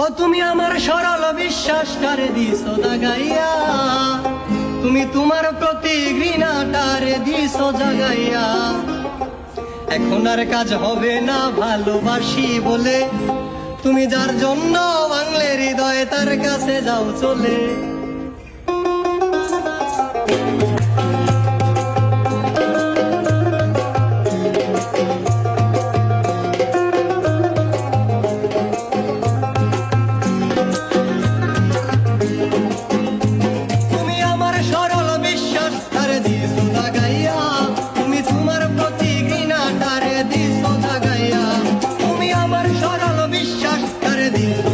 ও তুমি আমার সরল বিশ্বাসটারে দিছো দাগাইয়া, তুমি তোমার প্রতি ঘৃণাটারে দিছো জাগাইয়া। এখন আর কাজ হবে না ভালোবাসি বলে, তুমি যার জন্য ভাঙলে হৃদয় তার কাছে যাও চলে। তুমি আমার সরল বিশ্বাস তারে দিছো জাগাইয়া, তুমি তোমার প্রতি ঘৃণাটারে দিছো জাগাইয়া। তুমি আমার সরল বিশ্বাস তারে দিছো